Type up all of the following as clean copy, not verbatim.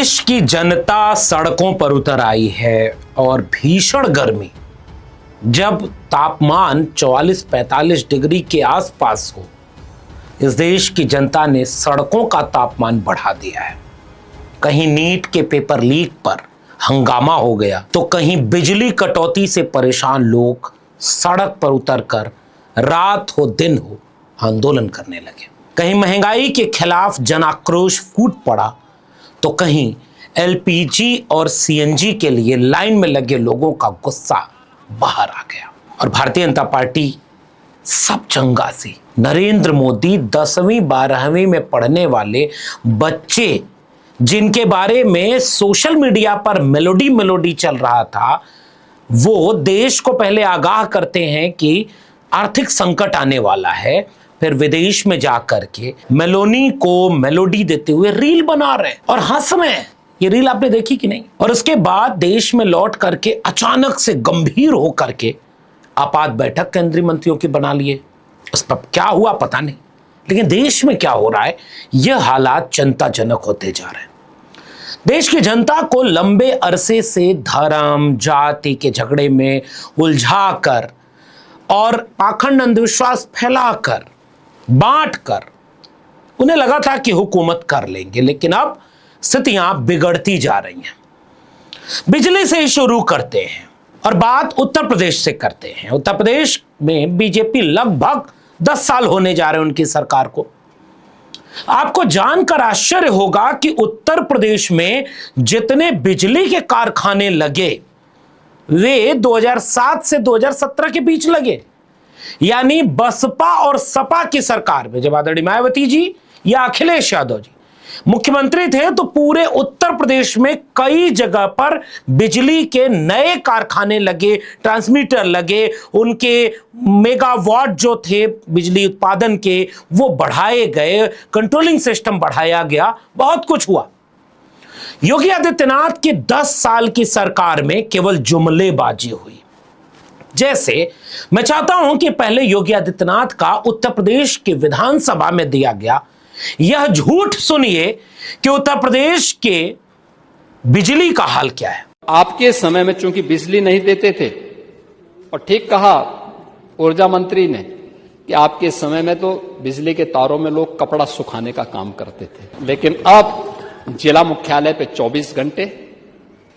देश की जनता सड़कों पर उतर आई है और भीषण गर्मी, जब तापमान 44-45 डिग्री के आसपास हो, इस देश की जनता ने सड़कों का तापमान बढ़ा दिया है। कहीं नीट के पेपर लीक पर हंगामा हो गया तो कहीं बिजली कटौती से परेशान लोग सड़क पर उतरकर रात हो दिन हो आंदोलन करने लगे। कहीं महंगाई के खिलाफ जन आक्रोश फूट पड़ा तो कहीं एलपीजी और सीएनजी के लिए लाइन में लगे लोगों का गुस्सा बाहर आ गया। और भारतीय जनता पार्टी सब चंगा से नरेंद्र मोदी 10वीं 12वीं में पढ़ने वाले बच्चे जिनके बारे में सोशल मीडिया पर मेलोडी चल रहा था, वो देश को पहले आगाह करते हैं कि आर्थिक संकट आने वाला है, फिर विदेश में जाकर के मेलोनी को मेलोडी देते हुए रील बना रहे हैं और हंस रहे हैं। ये रील आपने देखी कि नहीं? और उसके बाद देश में लौट करके अचानक से गंभीर होकर के आपात बैठक केंद्रीय मंत्रियों की बना लिए। उस पर क्या हुआ पता नहीं, लेकिन देश में क्या हो रहा है, यह हालात चिंताजनक होते जा रहे हैं। देश की जनता को लंबे अरसे से धर्म जाति के झगड़े में उलझाकर और पाखंड अंधविश्वास फैलाकर बांटकर उन्हें लगा था कि हुकूमत कर लेंगे, लेकिन अब स्थितियां बिगड़ती जा रही हैं। बिजली से शुरू करते हैं और बात उत्तर प्रदेश से करते हैं। उत्तर प्रदेश में बीजेपी लगभग 10 साल होने जा रहे हैं उनकी सरकार को। आपको जानकर आश्चर्य होगा कि उत्तर प्रदेश में जितने बिजली के कारखाने लगे वे 2007 से 2017 के बीच लगे, यानी बसपा और सपा की सरकार में जब आदरणीय मायावती जी या अखिलेश यादव जी मुख्यमंत्री थे तो पूरे उत्तर प्रदेश में कई जगह पर बिजली के नए कारखाने लगे, ट्रांसमीटर लगे, उनके मेगावाट जो थे बिजली उत्पादन के वो बढ़ाए गए, कंट्रोलिंग सिस्टम बढ़ाया गया, बहुत कुछ हुआ। योगी आदित्यनाथ के 10 साल की सरकार में केवल जुमलेबाजी हुई। जैसे मैं चाहता हूं कि पहले योगी आदित्यनाथ का उत्तर प्रदेश के विधानसभा में दिया गया यह झूठ सुनिए कि उत्तर प्रदेश के बिजली का हाल क्या है। आपके समय में चूंकि बिजली नहीं देते थे, और ठीक कहा ऊर्जा मंत्री ने कि आपके समय में तो बिजली के तारों में लोग कपड़ा सुखाने का काम करते थे, लेकिन अब जिला मुख्यालय पे 24 घंटे,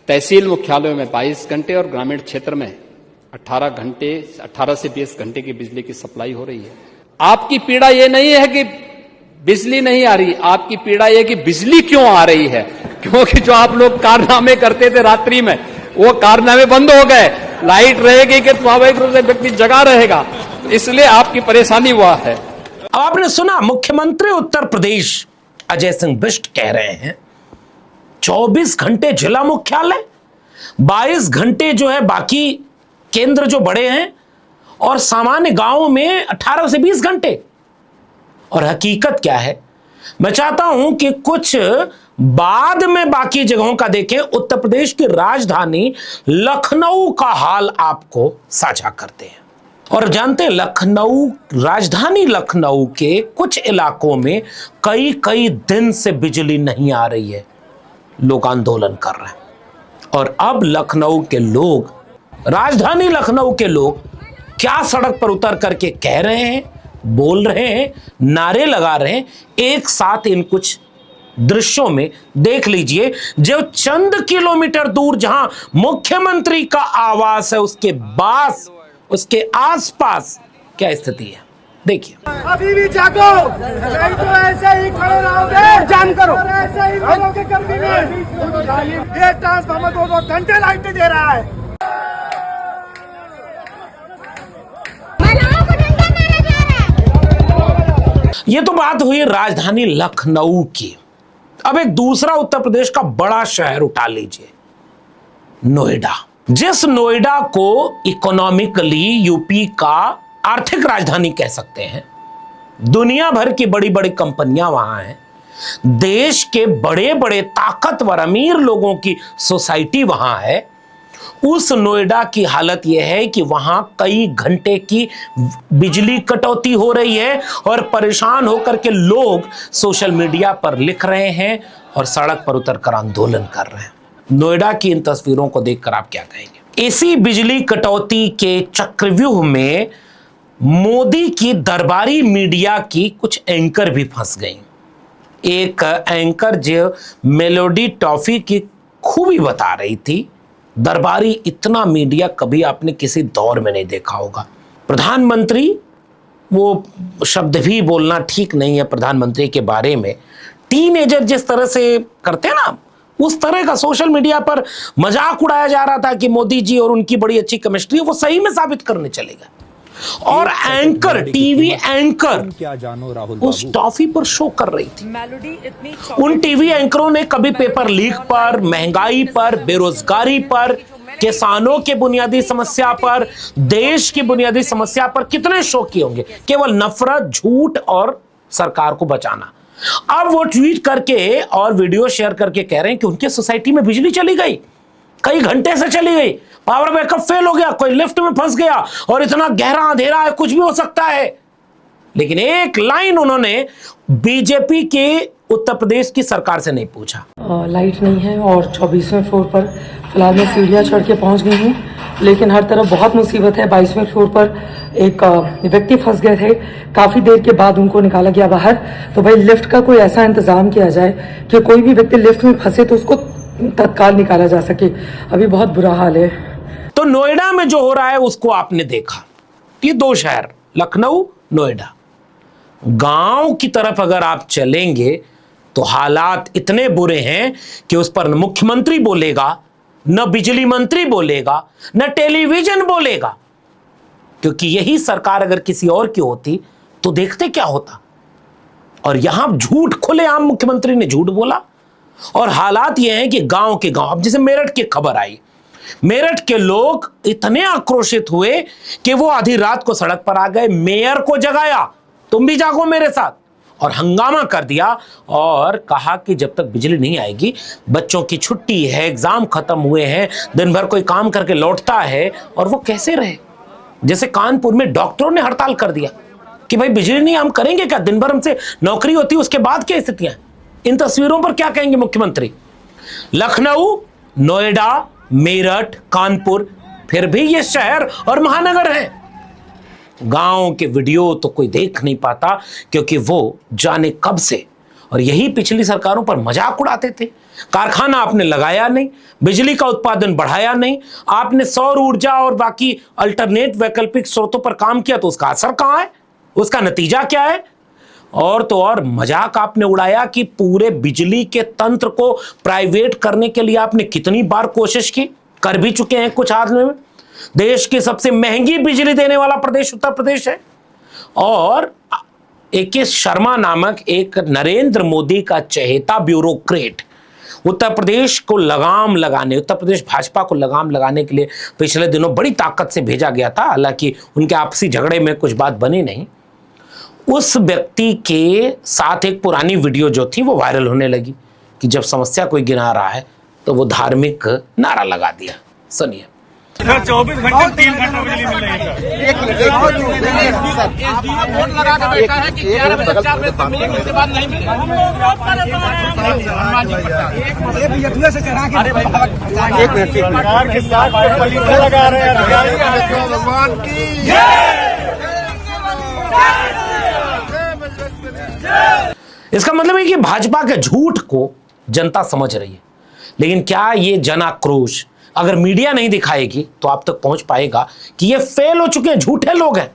तहसील मुख्यालयों में 22 घंटे और ग्रामीण क्षेत्र में 18 से 20 घंटे की बिजली की सप्लाई हो रही है। आपकी पीड़ा यह नहीं है कि बिजली नहीं आ रही, आपकी पीड़ा यह कि बिजली क्यों आ रही है, क्योंकि जो आप लोग कारनामे करते थे रात्रि में वो कारनामे बंद हो गए। लाइट रहेगी कि स्वाभाविक रूप से व्यक्ति जगा रहेगा, इसलिए आपकी परेशानी हुआ है। अब आपने सुना मुख्यमंत्री उत्तर प्रदेश अजय सिंह बिष्ट कह रहे हैं 24 घंटे जिला मुख्यालय, 22 घंटे जो है बाकी केंद्र जो बड़े हैं, और सामान्य गांवों में 18 से 20 घंटे। और हकीकत क्या है, मैं चाहता हूं कि कुछ बाद में बाकी जगहों का देखें। उत्तर प्रदेश की राजधानी लखनऊ का हाल आपको साझा करते हैं। और जानते हैं लखनऊ, राजधानी लखनऊ के कुछ इलाकों में कई दिन से बिजली नहीं आ रही है, लोग आंदोलन कर रहे हैं। और अब लखनऊ के लोग, राजधानी लखनऊ के लोग क्या सड़क पर उतर करके कह रहे हैं, बोल रहे हैं, नारे लगा रहे हैं, एक साथ इन कुछ दृश्यों में देख लीजिए। जो चंद किलोमीटर दूर जहां मुख्यमंत्री का आवास है उसके पास, उसके आसपास क्या स्थिति है, देखिए। अभी भी जागो, नहीं तो ऐसे ही खड़े रहोगे, जाम करो, ऐसे ही रहोगे गर्मी में। ये ट्रांसफार्मर 2 घंटे लाइट दे रहा है। ये तो बात हुई राजधानी लखनऊ की। अब एक दूसरा उत्तर प्रदेश का बड़ा शहर उठा लीजिए, नोएडा। जिस नोएडा को इकोनॉमिकली यूपी का आर्थिक राजधानी कह सकते हैं, दुनिया भर की बड़ी बड़ी कंपनियां वहां हैं, देश के बड़े बड़े ताकतवर अमीर लोगों की सोसाइटी वहां है। उस नोएडा की हालत यह है कि वहां कई घंटे की बिजली कटौती हो रही है और परेशान होकर के लोग सोशल मीडिया पर लिख रहे हैं, और सड़क पर उतरकर आंदोलन कर रहे हैं। नोएडा की इन तस्वीरों को देखकर आप क्या कहेंगे? इसी बिजली कटौती के चक्रव्यूह में मोदी की दरबारी मीडिया की कुछ एंकर भी फंस गई। एक एंकर जो मेलोडी टॉफी की खूबी बता रही थी, दरबारी इतना मीडिया कभी आपने किसी दौर में नहीं देखा होगा। प्रधानमंत्री, वो शब्द भी बोलना ठीक नहीं है प्रधानमंत्री के बारे में, टीनेजर जिस तरह से करते हैं ना, उस तरह का सोशल मीडिया पर मजाक उड़ाया जा रहा था कि मोदी जी और उनकी बड़ी अच्छी केमिस्ट्री, वो सही में साबित करने चलेगा। और एंकर, टीवी एंकर क्या जानो राहुल उस टॉफी पर शो कर रही थी। उन टीवी एंकरों ने कभी पेपर लीक पर, महंगाई पर, बेरोजगारी पर, किसानों के बुनियादी समस्या पर, देश की बुनियादी समस्या पर कितने शो किए होंगे। केवल नफरत, झूठ और सरकार को बचाना। अब वो ट्वीट करके और वीडियो शेयर करके कह रहे हैं कि उनके सोसाइटी में बिजली चली गई, कई घंटे से चली गई, पावर बैकअप फेल हो गया, कोई लिफ्ट में फंस गया और इतना गहरा अंधेरा है, कुछ भी हो सकता है। लेकिन एक लाइन उन्होंने बीजेपी के उत्तर प्रदेश की सरकार से नहीं पूछा। लाइट नहीं है और 24वें फ्लोर पर फिलहाल मैं सीढ़ियां चढ़ के पहुंच गई हूं, लेकिन हर तरफ बहुत मुसीबत है। 22वें फ्लोर पर एक व्यक्ति फंस गए थे, काफी देर के बाद उनको निकाला गया बाहर। तो भाई लिफ्ट का कोई ऐसा इंतजाम किया जाए कि कोई भी व्यक्ति लिफ्ट में फंसे तो उसको तत्काल निकाला जा सके। अभी बहुत बुरा हाल है। तो नोएडा में जो हो रहा है उसको आपने देखा। ये दो शहर, लखनऊ, नोएडा। गांव की तरफ अगर आप चलेंगे तो हालात इतने बुरे हैं कि उस पर न मुख्यमंत्री बोलेगा, न बिजली मंत्री बोलेगा, न टेलीविजन बोलेगा। क्योंकि यही सरकार अगर किसी और की होती तो देखते क्या होता। और यहां झूठ, खुलेआम मुख्यमंत्री ने झूठ बोला। और हालात यह हैं कि गांव के गांव, अब जैसे मेरठ की खबर आई, मेरठ के लोग इतने आक्रोशित हुए कि वो आधी रात को सड़क पर आ गए, मेयर को जगाया, तुम भी जागो मेरे साथ, और हंगामा कर दिया और कहा कि जब तक बिजली नहीं आएगी, बच्चों की छुट्टी है, एग्जाम खत्म हुए हैं, दिन भर कोई काम करके लौटता है और वो कैसे रहे। जैसे कानपुर में डॉक्टरों ने हड़ताल कर दिया कि भाई बिजली नहीं, हम करेंगे क्या, दिन भर हमसे नौकरी होती है, उसके बाद क्या स्थितियां। इन तस्वीरों पर क्या कहेंगे मुख्यमंत्री? लखनऊ, नोएडा, मेरठ, कानपुर, फिर भी ये शहर और महानगर हैं। गांव के वीडियो तो कोई देख नहीं पाता क्योंकि वो जाने कब से, और यही पिछली सरकारों पर मजाक उड़ाते थे। कारखाना आपने लगाया नहीं, बिजली का उत्पादन बढ़ाया नहीं, आपने सौर ऊर्जा और बाकी अल्टरनेट वैकल्पिक स्रोतों पर काम किया, तो उसका असर कहां है, उसका नतीजा क्या है? और तो और मजाक आपने उड़ाया कि पूरे बिजली के तंत्र को प्राइवेट करने के लिए आपने कितनी बार कोशिश की, कर भी चुके हैं कुछ हाल में। देश की सबसे महंगी बिजली देने वाला प्रदेश उत्तर प्रदेश है। और A.K. शर्मा नामक एक नरेंद्र मोदी का चहेता ब्यूरोक्रेट उत्तर प्रदेश को लगाम लगाने, उत्तर प्रदेश भाजपा को लगाम लगाने के लिए पिछले दिनों बड़ी ताकत से भेजा गया था। हालांकि उनके आपसी झगड़े में कुछ बात बनी नहीं। उस व्यक्ति के साथ एक पुरानी वीडियो जो थी वो वायरल होने लगी कि जब समस्या कोई गिना रहा है तो वो धार्मिक नारा लगा दिया। सुनिए। 24 घंटे 3 घंटा बिजली मिल रही है। एक मिनट लगा के बैठा है कि 11 बजे 4 बजे तक मिलेगी, उसके बाद नहीं मिलेगा। एक मिनट, सरकार के साथ पॉलिसी लगा रहे हैं। भगवान की इसका मतलब है कि भाजपा के झूठ को जनता समझ रही है। लेकिन क्या ये जन आक्रोश अगर मीडिया नहीं दिखाएगी तो आप तक पहुंच पाएगा कि ये फेल हो चुके हैं, झूठे लोग हैं।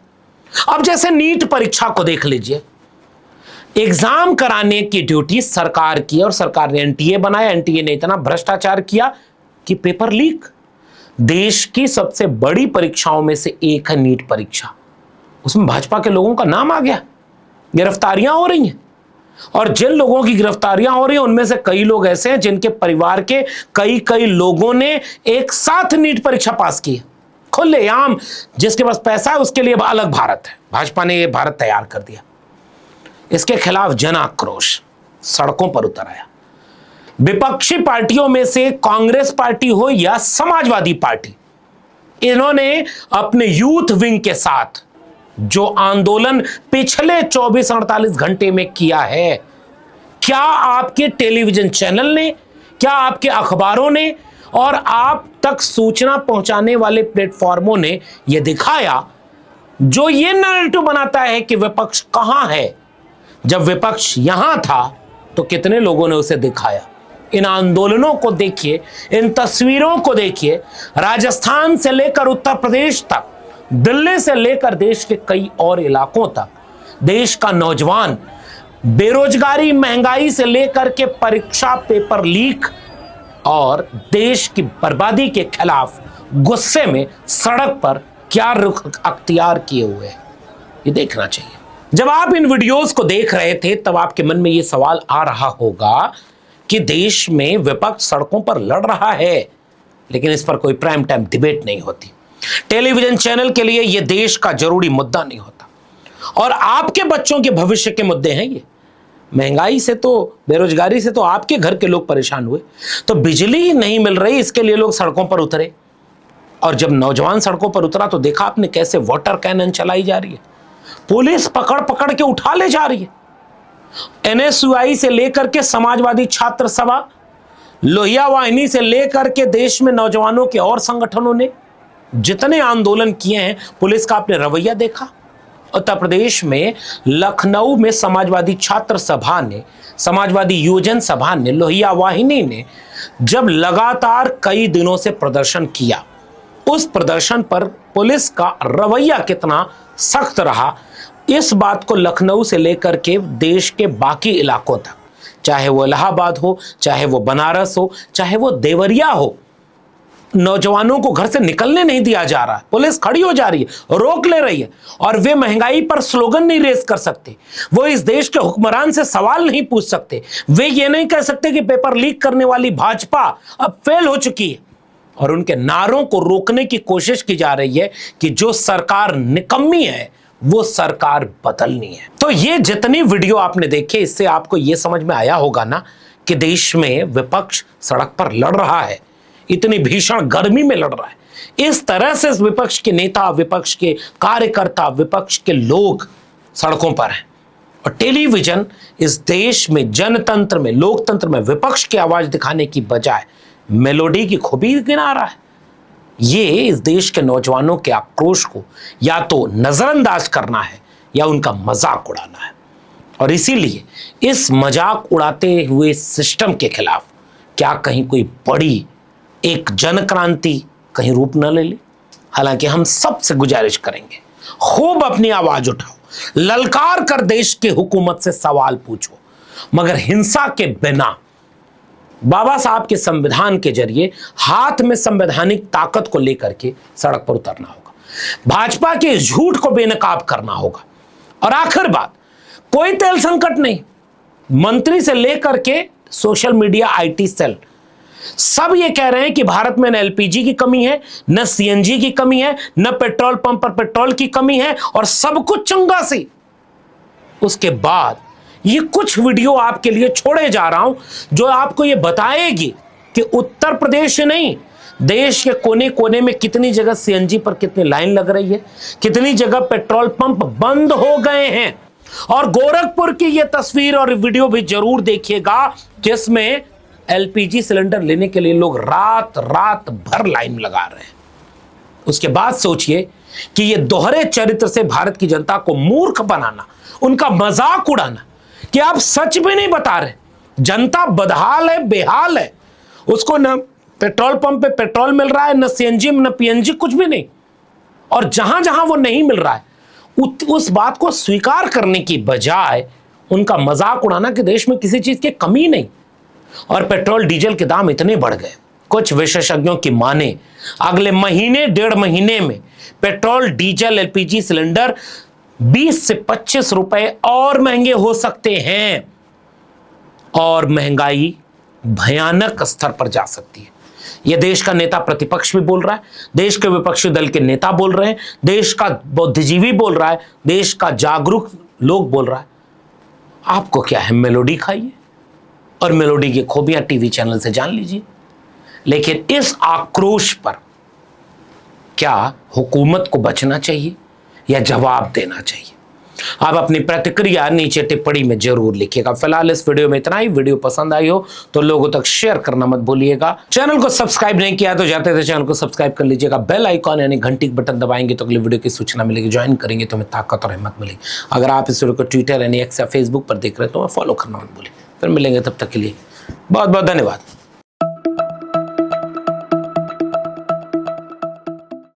अब जैसे नीट परीक्षा को देख लीजिए, एग्जाम कराने की ड्यूटी सरकार की और सरकार ने एनटीए बनाया। एनटीए ने इतना भ्रष्टाचार किया कि पेपर लीक। देश की सबसे बड़ी परीक्षाओं में से एक है नीट परीक्षा, उसमें भाजपा के लोगों का नाम आ गया। गिरफ्तारियां हो रही हैं, और जिन लोगों की गिरफ्तारियां हो रही हैं उनमें से कई लोग ऐसे हैं जिनके परिवार के कई लोगों ने एक साथ नीट परीक्षा पास की है। खुलेआम, जिसके पास पैसा है उसके लिए अलग भारत है। भाजपा ने यह भारत तैयार कर दिया। इसके खिलाफ जन आक्रोश सड़कों पर उतर आया। विपक्षी पार्टियों में से कांग्रेस पार्टी हो या समाजवादी पार्टी, इन्होंने अपने यूथ विंग के साथ जो आंदोलन पिछले 24-48 घंटे में किया है, क्या आपके टेलीविजन चैनल ने, क्या आपके अखबारों ने और आप तक सूचना पहुंचाने वाले प्लेटफॉर्मों ने यह दिखाया जो ये नैरेटिव बनाता है कि विपक्ष कहां है? जब विपक्ष यहां था तो कितने लोगों ने उसे दिखाया? इन आंदोलनों को देखिए, इन तस्वीरों को देखिए। राजस्थान से लेकर उत्तर प्रदेश तक, दिल्ली से लेकर देश के कई और इलाकों तक देश का नौजवान बेरोजगारी, महंगाई से लेकर के परीक्षा पेपर लीक और देश की बर्बादी के खिलाफ गुस्से में सड़क पर क्या रुख अख्तियार किए हुए हैं, ये देखना चाहिए। जब आप इन वीडियोस को देख रहे थे तब आपके मन में यह सवाल आ रहा होगा कि देश में विपक्ष सड़कों पर लड़ रहा है, लेकिन इस पर कोई प्राइम टाइम डिबेट नहीं होती। टेलीविजन चैनल के लिए यह देश का जरूरी मुद्दा नहीं होता और आपके बच्चों के भविष्य के मुद्दे हैं ये। महंगाई से तो, बेरोजगारी से तो आपके घर के लोग परेशान हुए, तो बिजली नहीं मिल रही, इसके लिए लोग सड़कों पर उतरे। और जब नौजवान सड़कों पर उतरा तो देखा आपने कैसे वाटर कैनन चलाई जा रही है, पुलिस पकड़ पकड़ के उठा ले जा रही है। एनएसयूआई से लेकर के समाजवादी छात्र सभा, लोहिया वाहिनी से लेकर के देश में नौजवानों के और संगठनों ने जितने आंदोलन किए हैं, पुलिस का आपने रवैया देखा। उत्तर प्रदेश में लखनऊ में समाजवादी छात्र सभा ने, समाजवादी योजन सभा ने, लोहिया वाहिनी ने जब लगातार कई दिनों से प्रदर्शन किया, उस प्रदर्शन पर पुलिस का रवैया कितना सख्त रहा, इस बात को लखनऊ से लेकर के देश के बाकी इलाकों तक, चाहे वो इलाहाबाद हो, चाहे वो बनारस हो, चाहे वो देवरिया हो, नौजवानों को घर से निकलने नहीं दिया जा रहा। पुलिस खड़ी हो जा रही है, रोक ले रही है और वे महंगाई पर स्लोगन नहीं रेस कर सकते, वो इस देश के हुक्मरान से सवाल नहीं पूछ सकते, वे ये नहीं कह सकते कि पेपर लीक करने वाली भाजपा अब फेल हो चुकी है। और उनके नारों को रोकने की कोशिश की जा रही है कि जो सरकार निकम्मी है वो सरकार बदलनी है। तो ये जितनी वीडियो आपने देखे, इससे आपको ये समझ में आया होगा ना कि देश में विपक्ष सड़क पर लड़ रहा है, इतनी भीषण गर्मी में लड़ रहा है। इस तरह से विपक्ष के नेता, विपक्ष के कार्यकर्ता, विपक्ष के लोग सड़कों पर हैं। और टेलीविजन इस देश में, जनतंत्र में, लोकतंत्र में विपक्ष की आवाज दिखाने की बजाय मेलोडी की खूबी गिना रहा है। ये इस देश के नौजवानों के आक्रोश को या तो नजरअंदाज करना है या उनका मजाक उड़ाना है। और इसीलिए इस मजाक उड़ाते हुए सिस्टम के खिलाफ क्या कहीं कोई बड़ी एक जन क्रांति कहीं रूप न ले ले? हालांकि हम सबसे गुजारिश करेंगे, खूब अपनी आवाज उठाओ, ललकार कर देश की हुकूमत से सवाल पूछो, मगर हिंसा के बिना बाबा साहब के संविधान के जरिए हाथ में संवैधानिक ताकत को लेकर के सड़क पर उतरना होगा, भाजपा के झूठ को बेनकाब करना होगा। और आखिर बात, कोई तेल संकट नहीं, मंत्री से लेकर के सोशल मीडिया, आईटी सेल, सब ये कह रहे हैं कि भारत में न एलपीजी की कमी है, न सीएनजी की कमी है, न पेट्रोल पंप पर पेट्रोल की कमी है और सब कुछ चंगा सी। उसके बाद ये कुछ वीडियो आपके लिए छोड़े जा रहा हूं जो आपको ये बताएगी कि उत्तर प्रदेश नहीं, देश के कोने कोने में कितनी जगह सीएनजी पर कितनी लाइन लग रही है, कितनी जगह पेट्रोल पंप बंद हो गए हैं। और गोरखपुर की ये तस्वीर और वीडियो भी जरूर देखिएगा जिसमें एलपीजी सिलेंडर लेने के लिए लोग रात रात भर लाइन लगा रहे हैं। उसके बाद सोचिए कि ये दोहरे चरित्र से भारत की जनता को मूर्ख बनाना, उनका मजाक उड़ाना कि आप सच भी नहीं बता रहे, जनता बदहाल है, बेहाल है, उसको न पेट्रोल पंप पे पेट्रोल मिल रहा है, न सीएनजी न पीएनजी, कुछ भी नहीं। और जहां जहां वो नहीं मिल रहा है उस बात को स्वीकार करने की बजाय उनका मजाक उड़ाना कि देश में किसी चीज की कमी नहीं। और पेट्रोल डीजल के दाम इतने बढ़ गए, कुछ विशेषज्ञों की माने अगले महीने, 1.5 महीने में पेट्रोल, डीजल, एलपीजी सिलेंडर 20 से 25 रुपए और महंगे हो सकते हैं और महंगाई भयानक स्तर पर जा सकती है। यह देश का नेता प्रतिपक्ष भी बोल रहा है, देश के विपक्षी दल के नेता बोल रहे हैं, देश का बुद्धिजीवी बोल रहा है, देश का जागरूक लोग बोल रहा है। आपको क्या है, मेलोडी खाइए और मेलोडी की खूबियां टीवी चैनल से जान लीजिए। लेकिन इस आक्रोश पर क्या हुकूमत को बचना चाहिए या जवाब देना चाहिए? आप अपनी प्रतिक्रिया नीचे टिप्पणी में जरूर लिखिएगा। फिलहाल इस वीडियो में इतना ही। वीडियो पसंद आई हो तो लोगों तक शेयर करना मत भूलिएगा। चैनल को सब्सक्राइब नहीं किया तो जाते थे चैनल को सब्सक्राइब कर लीजिएगा। बेल आइकॉन यानी घंटी का बटन दबाएंगे तो अगली वीडियो की सूचना मिलेगी। ज्वाइन करेंगे तो हमें ताकत और हिम्मत मिलेगी। अगर आप इस वीडियो को ट्विटर यानी एक्स या फेसबुक पर देख रहे हैं तो फॉलो करना मत भूलिए। फिर मिलेंगे, तब तक के लिए बहुत बहुत धन्यवाद।